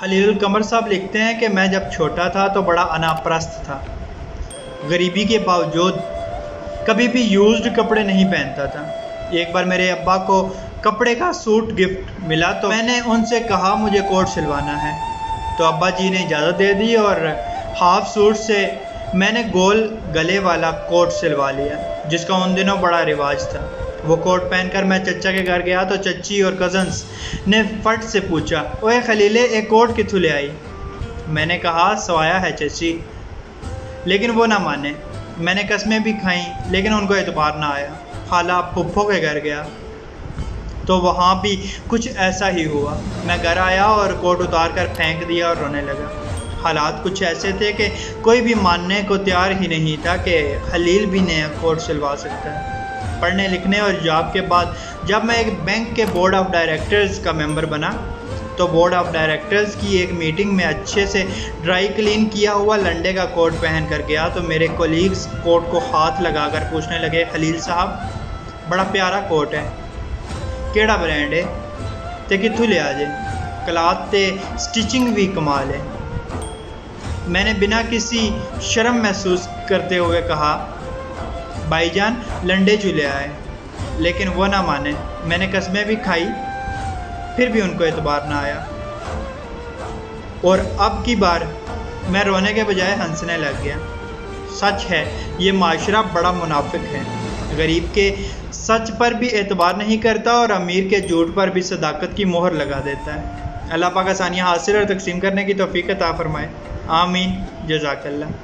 خلیل القمر صاحب لکھتے ہیں کہ میں جب چھوٹا تھا تو بڑا انا پرست تھا. غریبی کے باوجود کبھی بھی یوزڈ کپڑے نہیں پہنتا تھا. ایک بار میرے ابا کو کپڑے کا سوٹ گفٹ ملا تو میں نے ان سے کہا مجھے کوٹ سلوانا ہے. تو ابا جی نے اجازت دے دی اور ہاف سوٹ سے میں نے گول گلے والا کوٹ سلوا لیا جس کا ان دنوں بڑا رواج تھا. وہ کوٹ پہن کر میں چچا کے گھر گیا تو چچی اور کزنس نے فٹ سے پوچھا اوے خلیلے ایک کوٹ کتھوں لے آئی؟ میں نے کہا سوایا ہے چچی، لیکن وہ نہ مانے. میں نے قسمیں بھی کھائیں لیکن ان کو اعتبار نہ آیا. خالہ پھپھو کے گھر گیا تو وہاں بھی کچھ ایسا ہی ہوا. میں گھر آیا اور کوٹ اتار کر پھینک دیا اور رونے لگا. حالات کچھ ایسے تھے کہ کوئی بھی ماننے کو تیار ہی نہیں تھا کہ خلیل بھی نیا کوٹ سلوا سکتا ہے. پڑھنے لکھنے اور جاب کے بعد جب میں ایک بینک کے بورڈ آف ڈائریکٹرز کا ممبر بنا تو بورڈ آف ڈائریکٹرز کی ایک میٹنگ میں اچھے سے ڈرائی کلین کیا ہوا لنڈے کا کوٹ پہن کر گیا تو میرے کولیگز کوٹ کو ہاتھ لگا کر پوچھنے لگے خلیل صاحب بڑا پیارا کوٹ ہے، کیڑا برانڈ ہے تے کتھوں لیا جے؟ کلاتھ تے سٹچنگ بھی کمال ہے. میں نے بنا کسی شرم محسوس کرتے ہوئے کہا بھائی جان لنڈے چلے آئے، لیکن وہ نہ مانے. میں نے قسمیں بھی کھائی پھر بھی ان کو اعتبار نہ آیا. اور اب کی بار میں رونے کے بجائے ہنسنے لگ گیا. سچ ہے یہ معاشرہ بڑا منافق ہے، غریب کے سچ پر بھی اعتبار نہیں کرتا اور امیر کے جھوٹ پر بھی صداقت کی مہر لگا دیتا ہے. اللہ پاک آسانیاں حاصل اور تقسیم کرنے کی توفیق عطا فرمائے. آمین. جزاک اللہ.